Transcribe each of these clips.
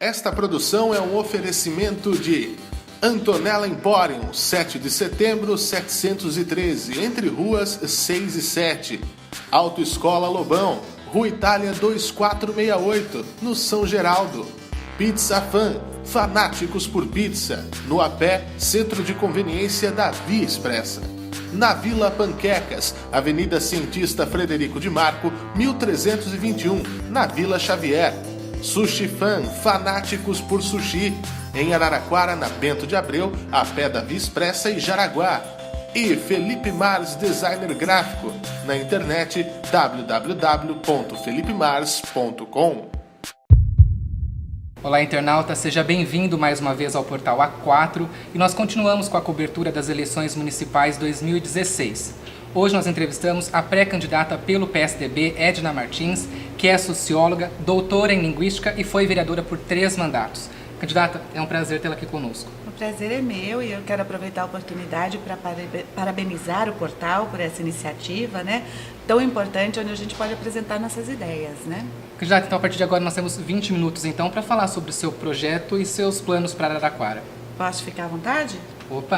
Esta produção é um oferecimento de Antonella Emporium, 7 de setembro, 713, entre ruas 6 e 7. Autoescola Lobão, Rua Itália 2468, no São Geraldo. Pizza Fan, fanáticos por pizza, no Apé, Centro de Conveniência da Via Expressa. Na Vila Panquecas, Avenida Cientista Frederico de Marco, 1321, na Vila Xavier. Sushi Fan, fanáticos por sushi, em Araraquara, na Bento de Abreu, a pé da Via Expressa e Jaraguá. E Felipe Mars, designer gráfico, na internet www.felipemars.com. Olá, internauta, seja bem-vindo mais uma vez ao Portal A4 e nós continuamos com a cobertura das eleições municipais 2016. Hoje nós entrevistamos a pré-candidata pelo PSDB, Edna Martins, que é socióloga, doutora em linguística e foi vereadora por 3 mandatos. Candidata, é um prazer tê-la aqui conosco. O prazer é meu e eu quero aproveitar a oportunidade para parabenizar o portal por essa iniciativa, tão importante, onde a gente pode apresentar nossas ideias, Candidata, então a partir de agora nós temos 20 minutos então para falar sobre o seu projeto e seus planos para Araraquara. Posso ficar à vontade? Opa!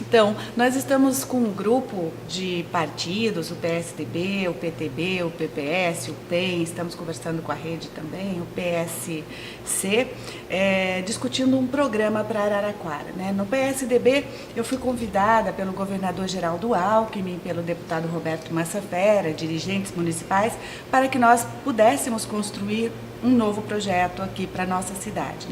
Então, nós estamos com um grupo de partidos, o PSDB, o PTB, o PPS, o PEN, estamos conversando com a rede também, o PSC, discutindo um programa para Araraquara. No PSDB, eu fui convidada pelo governador Geraldo Alckmin, pelo deputado Roberto Massafera, dirigentes municipais, para que nós pudéssemos construir um novo projeto aqui para a nossa cidade.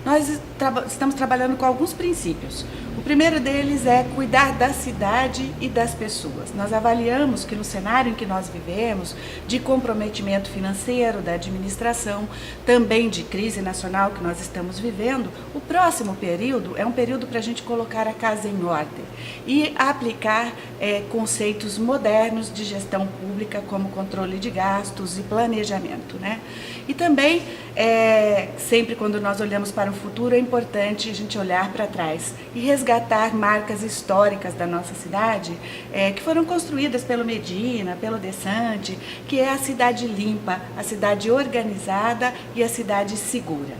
Nós estamos trabalhando com alguns princípios. O primeiro deles é cuidar da cidade e das pessoas. Nós avaliamos que no cenário em que nós vivemos, de comprometimento financeiro da administração, também de crise nacional que nós estamos vivendo, o próximo período é um período para a gente colocar a casa em ordem e aplicar conceitos modernos de gestão pública, como controle de gastos e planejamento. E também, sempre quando nós olhamos para o futuro, é importante a gente olhar para trás e resgatar marcas históricas da nossa cidade, que foram construídas pelo Medina, pelo Desante, que é a cidade limpa, a cidade organizada e a cidade segura.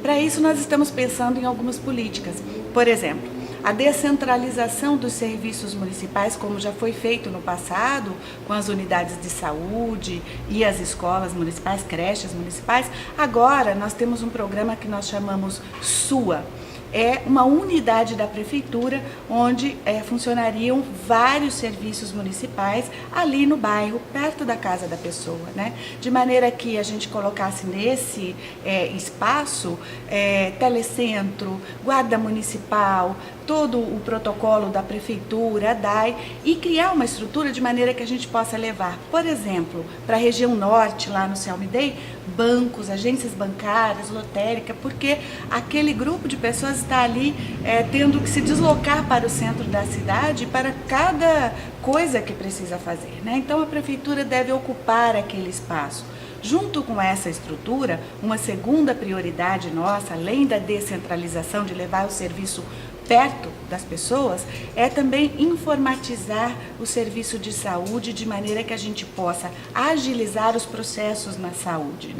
Para isso, nós estamos pensando em algumas políticas. Por exemplo, a descentralização dos serviços municipais, como já foi feito no passado, com as unidades de saúde e as escolas municipais, creches municipais, agora nós temos um programa que nós chamamos SUA. É uma unidade da prefeitura onde funcionariam vários serviços municipais ali no bairro, perto da casa da pessoa, de maneira que a gente colocasse nesse espaço telecentro, guarda municipal, todo o protocolo da prefeitura, a DAI, e criar uma estrutura de maneira que a gente possa levar, por exemplo, para a região norte, lá no Celmidei, bancos, agências bancárias, lotérica, porque aquele grupo de pessoas está ali tendo que se deslocar para o centro da cidade para cada coisa que precisa fazer. Então a prefeitura deve ocupar aquele espaço. Junto com essa estrutura, uma segunda prioridade nossa, além da descentralização, de levar o serviço perto das pessoas, é também informatizar o serviço de saúde de maneira que a gente possa agilizar os processos na saúde.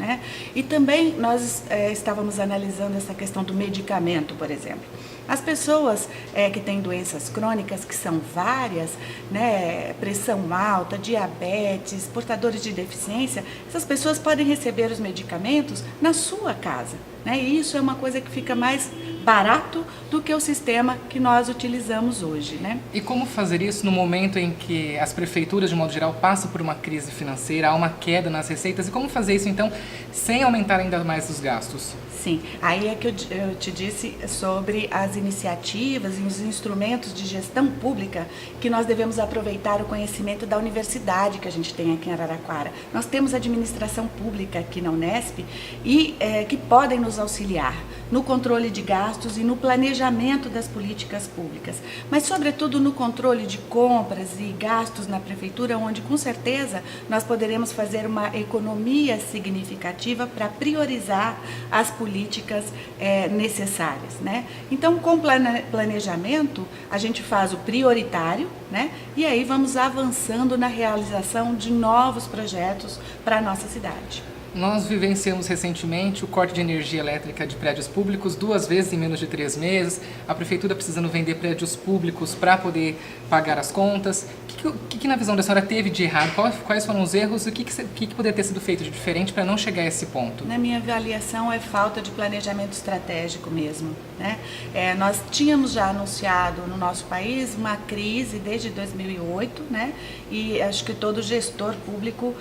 E também nós estávamos analisando essa questão do medicamento, por exemplo. As pessoas que têm doenças crônicas, que são várias, pressão alta, diabetes, portadores de deficiência, essas pessoas podem receber os medicamentos na sua casa. E isso é uma coisa que fica mais barato do que o sistema que nós utilizamos hoje. E como fazer isso no momento em que as prefeituras, de modo geral, passam por uma crise financeira, há uma queda nas receitas? E como fazer isso, então, sem aumentar ainda mais os gastos? Sim, aí é que eu te disse sobre as iniciativas e os instrumentos de gestão pública que nós devemos aproveitar o conhecimento da universidade que a gente tem aqui em Araraquara. Nós temos administração pública aqui na Unesp e que podem nos auxiliar no controle de gastos e no planejamento das políticas públicas, mas sobretudo no controle de compras e gastos na prefeitura, onde com certeza nós poderemos fazer uma economia significativa para priorizar as políticas necessárias. Então, com planejamento, a gente faz o prioritário, e aí vamos avançando na realização de novos projetos para a nossa cidade. Nós vivenciamos recentemente o corte de energia elétrica de prédios públicos 2 vezes em menos de 3 meses, a prefeitura precisando vender prédios públicos para poder pagar as contas. O que na visão da senhora teve de errado? Quais foram os erros e o que poderia ter sido feito de diferente para não chegar a esse ponto? Na minha avaliação é falta de planejamento estratégico mesmo, né? Nós tínhamos já anunciado no nosso país uma crise desde 2008, né? E acho que todo gestor público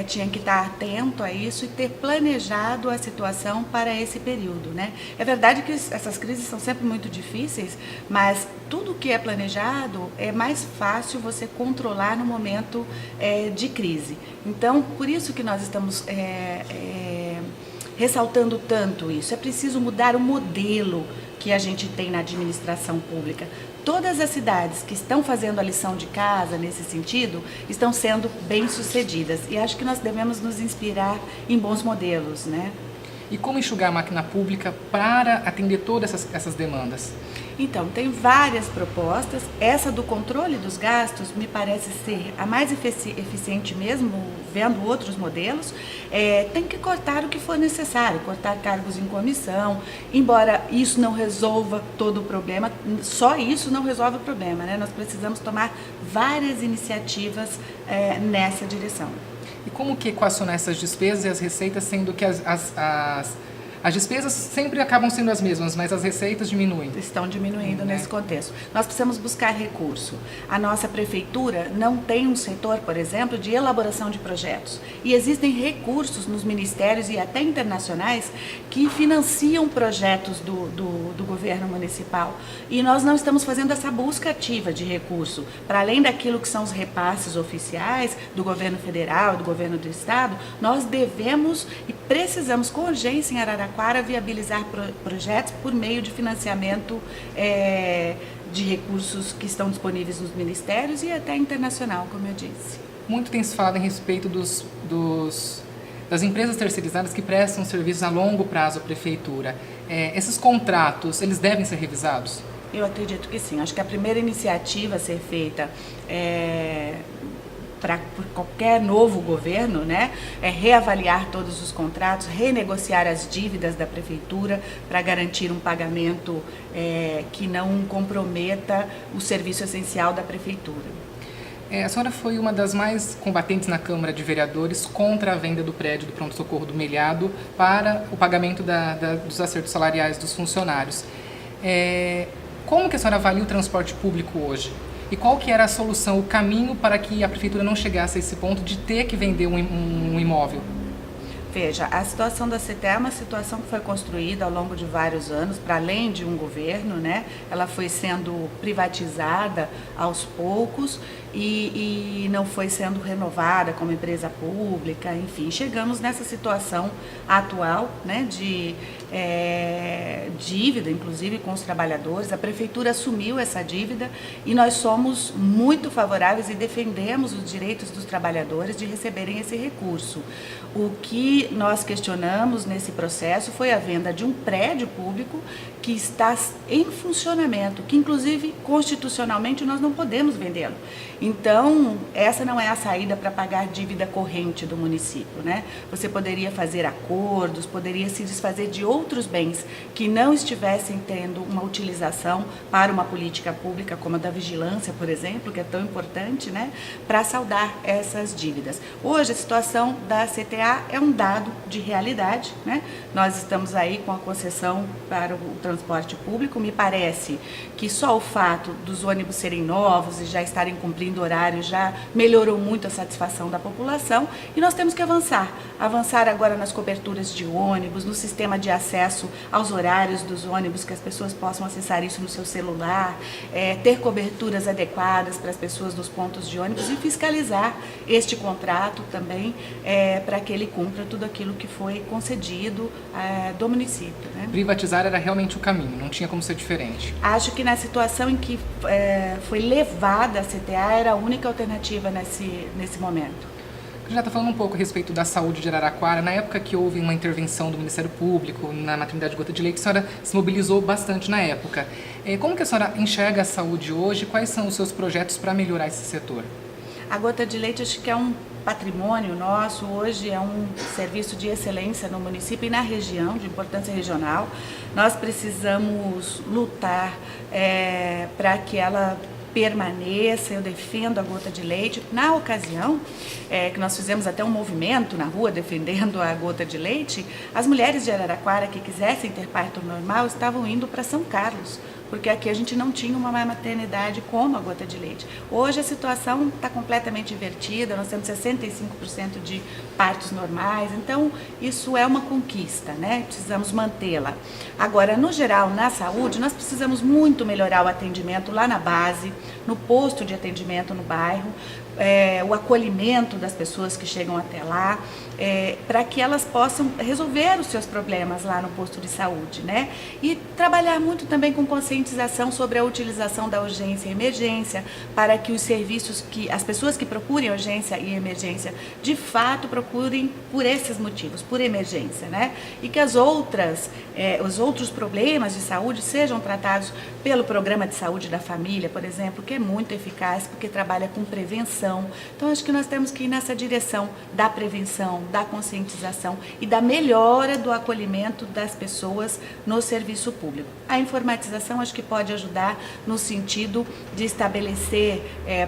tinha que estar atento a isso e ter planejado a situação para esse período, né? É verdade que essas crises são sempre muito difíceis, mas tudo que é planejado é mais fácil você controlar no momento de crise. Então, por isso que nós estamos ressaltando tanto isso. É preciso mudar o modelo que a gente tem na administração pública. Todas as cidades que estão fazendo a lição de casa nesse sentido estão sendo bem-sucedidas e acho que nós devemos nos inspirar em bons modelos, né? E como enxugar a máquina pública para atender todas essas demandas? Então, tem várias propostas. Essa do controle dos gastos me parece ser a mais eficiente mesmo, vendo outros modelos. Tem que cortar o que for necessário, cortar cargos em comissão, embora isso não resolva todo o problema, só isso não resolve o problema, né? Nós precisamos tomar várias iniciativas nessa direção. E como que equacionar essas despesas e as receitas, sendo que as despesas sempre acabam sendo as mesmas, mas as receitas diminuem? Estão diminuindo nesse contexto. Nós precisamos buscar recurso. A nossa prefeitura não tem um setor, por exemplo, de elaboração de projetos. E existem recursos nos ministérios e até internacionais que financiam projetos do governo municipal. E nós não estamos fazendo essa busca ativa de recurso. Para além daquilo que são os repasses oficiais do governo federal, do governo do estado, nós devemos e precisamos com urgência em Araraquara viabilizar projetos por meio de financiamento de recursos que estão disponíveis nos ministérios e até internacional, como eu disse. Muito tem se falado em respeito das empresas terceirizadas que prestam serviços a longo prazo à prefeitura. Esses contratos, eles devem ser revisados? Eu acredito que sim. Acho que a primeira iniciativa a ser feita por qualquer novo governo, né, é reavaliar todos os contratos, renegociar as dívidas da prefeitura para garantir um pagamento que não comprometa o serviço essencial da prefeitura. A senhora foi uma das mais combatentes na Câmara de Vereadores contra a venda do prédio do pronto-socorro do Melhado para o pagamento dos acertos salariais dos funcionários. Como que a senhora avalia o transporte público hoje? E qual que era a solução, o caminho para que a prefeitura não chegasse a esse ponto de ter que vender um imóvel? Veja, a situação da CTE é uma situação que foi construída ao longo de vários anos, para além de um governo, né? Ela foi sendo privatizada aos poucos e não foi sendo renovada como empresa pública, enfim, chegamos nessa situação atual, né, de dívida, inclusive com os trabalhadores. A prefeitura assumiu essa dívida e nós somos muito favoráveis e defendemos os direitos dos trabalhadores de receberem esse recurso. O que nós questionamos nesse processo foi a venda de um prédio público que está em funcionamento, que inclusive constitucionalmente nós não podemos vendê-lo. Então, essa não é a saída para pagar dívida corrente do município, né? Você poderia fazer acordos, poderia se desfazer de outros bens que não estivessem tendo uma utilização para uma política pública, como a da vigilância, por exemplo, que é tão importante, né? Para saldar essas dívidas. Hoje, a situação da CTA é um dado de realidade, né? Nós estamos aí com a concessão para o transporte público. Me parece que só o fato dos ônibus serem novos e já estarem cumprindo horário já melhorou muito a satisfação da população e nós temos que avançar agora nas coberturas de ônibus, no sistema de acesso aos horários dos ônibus, que as pessoas possam acessar isso no seu celular, ter coberturas adequadas para as pessoas nos pontos de ônibus e fiscalizar este contrato também para que ele cumpra tudo aquilo que foi concedido do município, né? Privatizar era realmente o caminho, não tinha como ser diferente. Acho que na situação em que foi levada a CTA era a única alternativa nesse momento. Já está falando um pouco a respeito da saúde de Araraquara. Na época que houve uma intervenção do Ministério Público na maternidade Gota de Leite, a senhora se mobilizou bastante na época. Como que a senhora enxerga a saúde hoje? Quais são os seus projetos para melhorar esse setor? A Gota de Leite acho que é um patrimônio nosso, hoje é um serviço de excelência no município e na região, de importância regional. Nós precisamos lutar para que ela permaneça. Eu defendo a gota de leite. Na ocasião, que nós fizemos até um movimento na rua defendendo a gota de leite, as mulheres de Araraquara que quisessem ter parto normal estavam indo para São Carlos, porque aqui a gente não tinha uma maternidade como a gota de leite. Hoje a situação está completamente invertida, nós temos 65% de partos normais, então isso é uma conquista, né? Precisamos mantê-la. Agora, no geral, na saúde, nós precisamos muito melhorar o atendimento lá na base, no posto de atendimento no bairro, o acolhimento das pessoas que chegam até lá, para que elas possam resolver os seus problemas lá no posto de saúde, né? E trabalhar muito também com conscientização sobre a utilização da urgência e emergência, para que os serviços, as pessoas que procurem urgência e emergência, de fato procurem por esses motivos, por emergência, né? E que os outros problemas de saúde sejam tratados pelo Programa de Saúde da Família, por exemplo, que é muito eficaz, porque trabalha com prevenção. Então, acho que nós temos que ir nessa direção da prevenção, da conscientização e da melhora do acolhimento das pessoas no serviço público. A informatização acho que pode ajudar no sentido de estabelecer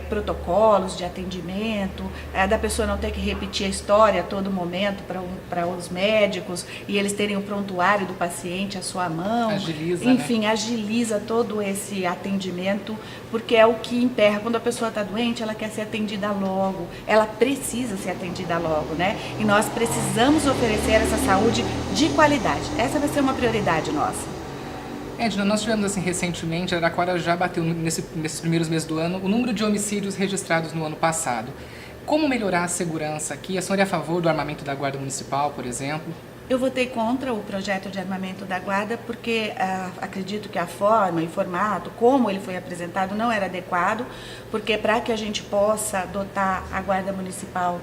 protocolos de atendimento, da pessoa não ter que repetir a história a todo momento para os médicos e eles terem o prontuário do paciente à sua mão. Agiliza, enfim, né? Agiliza todo esse atendimento, porque é o que emperra. Quando a pessoa está doente, ela quer ser atendida logo, ela precisa ser atendida logo, né? E nós precisamos oferecer essa saúde de qualidade. Essa vai ser uma prioridade nossa. Edna, nós tivemos assim recentemente, Araraquara já bateu nesses primeiros meses do ano o número de homicídios registrados no ano passado. Como melhorar a segurança aqui? A senhora é a favor do armamento da Guarda Municipal, por exemplo? Eu votei contra o projeto de armamento da Guarda porque acredito que a forma e formato, como ele foi apresentado, não era adequado, porque para que a gente possa dotar a Guarda Municipal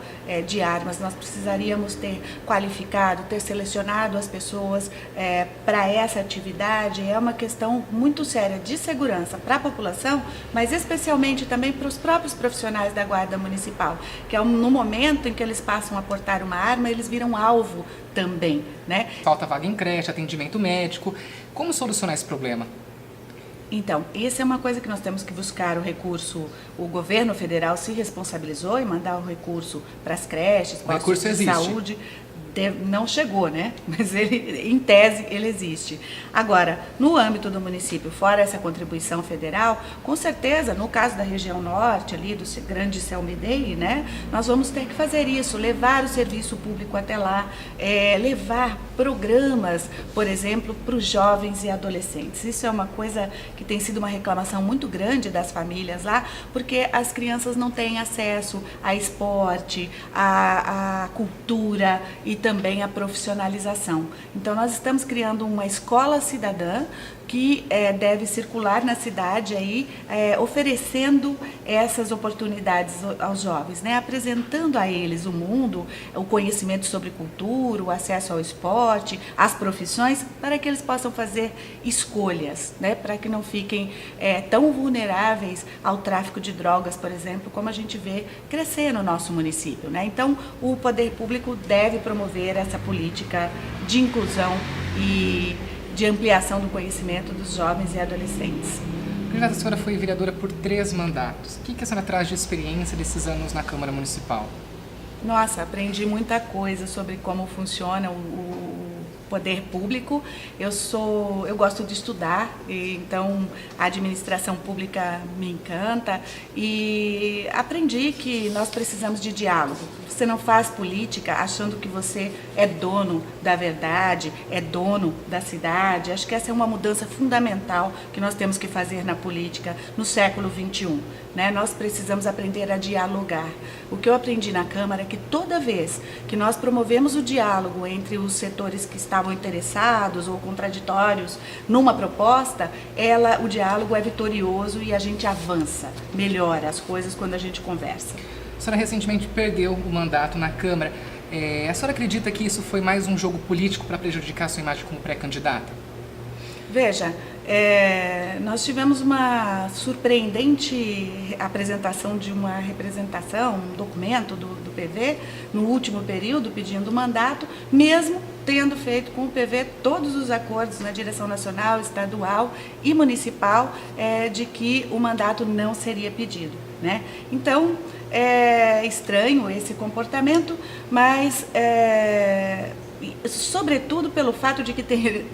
de armas, nós precisaríamos ter qualificado, ter selecionado as pessoas para essa atividade. É uma questão muito séria de segurança para a população, mas especialmente também para os próprios profissionais da Guarda Municipal, que no momento em que eles passam a portar uma arma, eles viram alvo também, né? Falta vaga em creche, atendimento médico. Como solucionar esse problema? Então, isso é uma coisa que nós temos que buscar o recurso. O governo federal se responsabilizou em mandar o recurso para as creches, postos de saúde. Não chegou, né? Mas ele, em tese, ele existe. Agora, no âmbito do município, fora essa contribuição federal, com certeza, no caso da região norte, ali do grande Selmidei, né? Nós vamos ter que fazer isso, levar o serviço público até lá, levar programas, por exemplo, para os jovens e adolescentes. Isso é uma coisa que tem sido uma reclamação muito grande das famílias lá, porque as crianças não têm acesso a esporte, a cultura e também a profissionalização. Então, nós estamos criando uma escola cidadã que deve circular na cidade aí, oferecendo essas oportunidades aos jovens, né? Apresentando a eles o mundo, o conhecimento sobre cultura, o acesso ao esporte, as profissões, para que eles possam fazer escolhas, né? Para que não fiquem tão vulneráveis ao tráfico de drogas, por exemplo, como a gente vê crescer no nosso município, né? Então, o poder público deve promover essa política de inclusão e de ampliação do conhecimento dos jovens e adolescentes. A senhora foi vereadora por 3 mandatos. O que a senhora traz de experiência desses anos na Câmara Municipal? Nossa, aprendi muita coisa sobre como funciona o poder público. Eu gosto de estudar, então a administração pública me encanta e aprendi que nós precisamos de diálogo. Você não faz política achando que você é dono da verdade, é dono da cidade. Acho que essa é uma mudança fundamental que nós temos que fazer na política no século XXI. Né? Nós precisamos aprender a dialogar. O que eu aprendi na Câmara é que toda vez que nós promovemos o diálogo entre os setores que estavam interessados ou contraditórios numa proposta, o diálogo é vitorioso e a gente avança, melhora as coisas quando a gente conversa. A senhora recentemente perdeu o mandato na Câmara. A senhora acredita que isso foi mais um jogo político para prejudicar a sua imagem como pré-candidata? Veja, Nós tivemos uma surpreendente apresentação de uma representação, um documento do PV, no último período, pedindo mandato, mesmo tendo feito com o PV todos os acordos na direção nacional, estadual e municipal de que o mandato não seria pedido, né? Então, é estranho esse comportamento, mas sobretudo pelo fato de que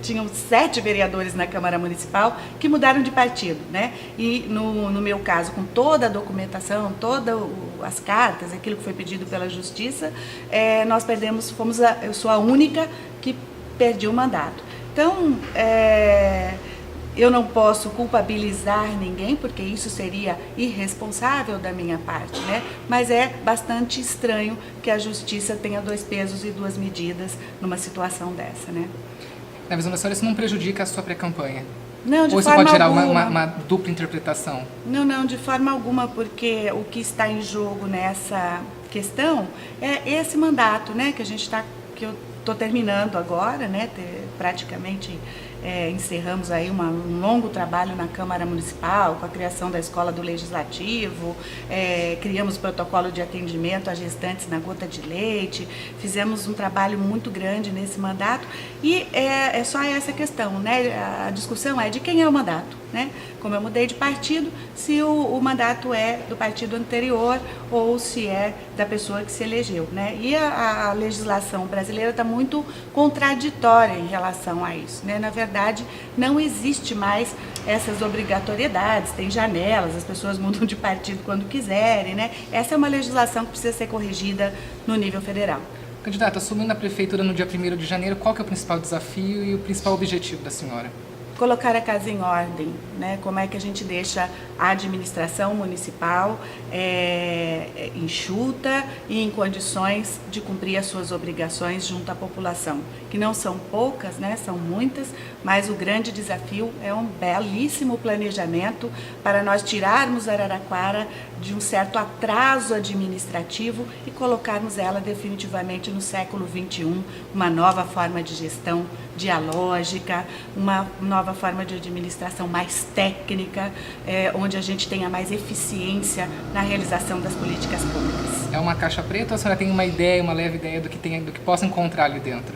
tinham 7 vereadores na Câmara Municipal que mudaram de partido, né? E no meu caso, com toda a documentação, todas as cartas, aquilo que foi pedido pela Justiça, nós perdemos, eu sou a única que perdi o mandato. Então, eu não posso culpabilizar ninguém, porque isso seria irresponsável da minha parte, né? Mas é bastante estranho que a Justiça tenha 2 pesos e 2 medidas numa situação dessa, né? Na visão da senhora, isso não prejudica a sua pré-campanha? Não, de Ou isso forma pode gerar alguma. uma dupla interpretação? Não, de forma alguma, porque o que está em jogo nessa questão é esse mandato, né? Que eu estou terminando agora, né? Praticamente encerramos aí um longo trabalho na Câmara Municipal, com a criação da Escola do Legislativo, criamos protocolo de atendimento a gestantes na gota de leite, fizemos um trabalho muito grande nesse mandato e é só essa questão, né? A discussão é de quem é o mandato, né? Como eu mudei de partido, se o mandato é do partido anterior ou se é da pessoa que se elegeu, né? E a legislação brasileira está muito contraditória em relação a isso, né? Na verdade, não existe mais essas obrigatoriedades, tem janelas, as pessoas mudam de partido quando quiserem, né? Essa é uma legislação que precisa ser corrigida no nível federal. Candidata, assumindo a prefeitura no dia 1º de janeiro, qual que é o principal desafio e o principal objetivo da senhora? Colocar a casa em ordem, né? Como é que a gente deixa a administração municipal enxuta e em condições de cumprir as suas obrigações junto à população, que não são poucas, né? São muitas, mas o grande desafio é um belíssimo planejamento para nós tirarmos Araraquara de um certo atraso administrativo e colocarmos ela definitivamente no século XXI, uma nova forma de gestão dialógica, uma nova forma de administração mais técnica, onde a gente tenha mais eficiência na realização das políticas públicas. É uma caixa preta ou a senhora tem uma ideia, uma leve ideia do que possa encontrar ali dentro?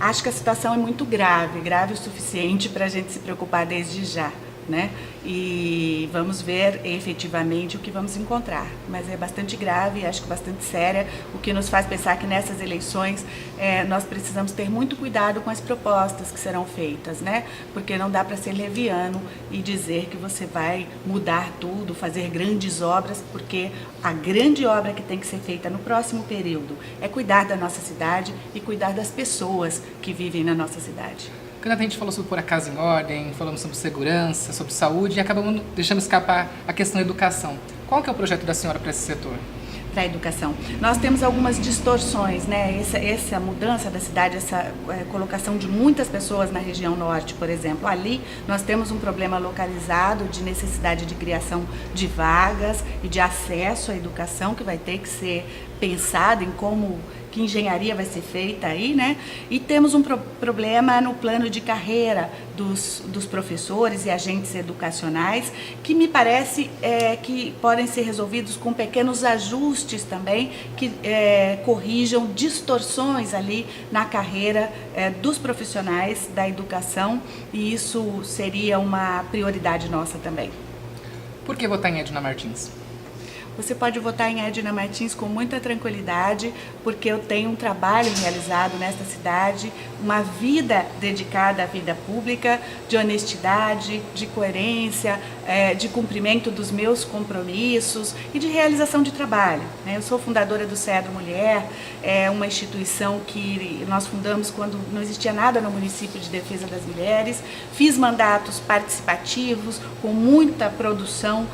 Acho que a situação é muito grave o suficiente para a gente se preocupar desde já, né? E vamos ver efetivamente o que vamos encontrar, mas é bastante grave, acho que bastante séria, o que nos faz pensar que nessas eleições nós precisamos ter muito cuidado com as propostas que serão feitas, né? Porque não dá para ser leviano e dizer que você vai mudar tudo, fazer grandes obras, porque a grande obra que tem que ser feita no próximo período é cuidar da nossa cidade e cuidar das pessoas que vivem na nossa cidade. A gente falou sobre pôr a casa em ordem, falamos sobre segurança, sobre saúde e acabamos deixando escapar a questão da educação. Qual que é o projeto da senhora para esse setor? Para a educação. Nós temos algumas distorções, né? Essa mudança da cidade, essa colocação de muitas pessoas na região norte, por exemplo. Ali nós temos um problema localizado de necessidade de criação de vagas e de acesso à educação que vai ter que ser pensado em que engenharia vai ser feita aí, né? E temos um problema no plano de carreira dos professores e agentes educacionais, que me parece que podem ser resolvidos com pequenos ajustes também, que corrijam distorções ali na carreira dos profissionais da educação, e isso seria uma prioridade nossa também. Por que votar em Edna Martins? Você pode votar em Edna Martins com muita tranquilidade, porque eu tenho um trabalho realizado nesta cidade, uma vida dedicada à vida pública, de honestidade, de coerência, de cumprimento dos meus compromissos e de realização de trabalho. Eu sou fundadora do Cedro Mulher, uma instituição que nós fundamos quando não existia nada no município de defesa das mulheres. Fiz mandatos participativos, com muita produção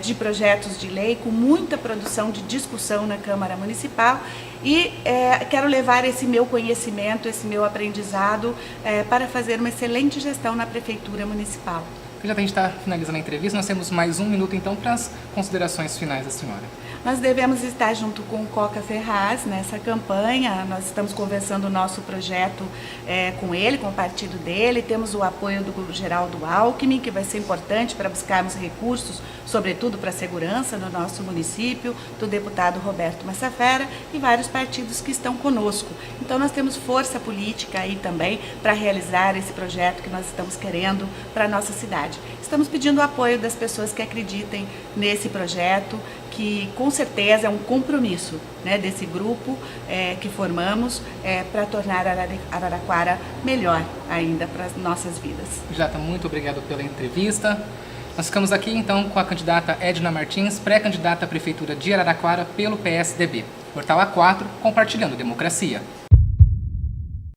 de projetos de lei, com muita produção de discussão na Câmara Municipal e quero levar esse meu conhecimento, esse meu aprendizado para fazer uma excelente gestão na Prefeitura Municipal. Já que a gente está finalizando a entrevista, nós temos mais 1 minuto então para as considerações finais da senhora. Nós devemos estar junto com o Coca Ferraz nessa campanha. Nós estamos conversando o nosso projeto com ele, com o partido dele. Temos o apoio do Geraldo Alckmin, que vai ser importante para buscarmos recursos, sobretudo para a segurança no nosso município, do deputado Roberto Massafera e vários partidos que estão conosco. Então nós temos força política aí também para realizar esse projeto que nós estamos querendo para a nossa cidade. Estamos pedindo o apoio das pessoas que acreditem nesse projeto, que com certeza é um compromisso, né, desse grupo que formamos para tornar Araraquara melhor ainda para as nossas vidas. Jata, muito obrigado pela entrevista. Nós ficamos aqui então com a candidata Edna Martins, pré-candidata à Prefeitura de Araraquara pelo PSDB. Portal A4, compartilhando democracia.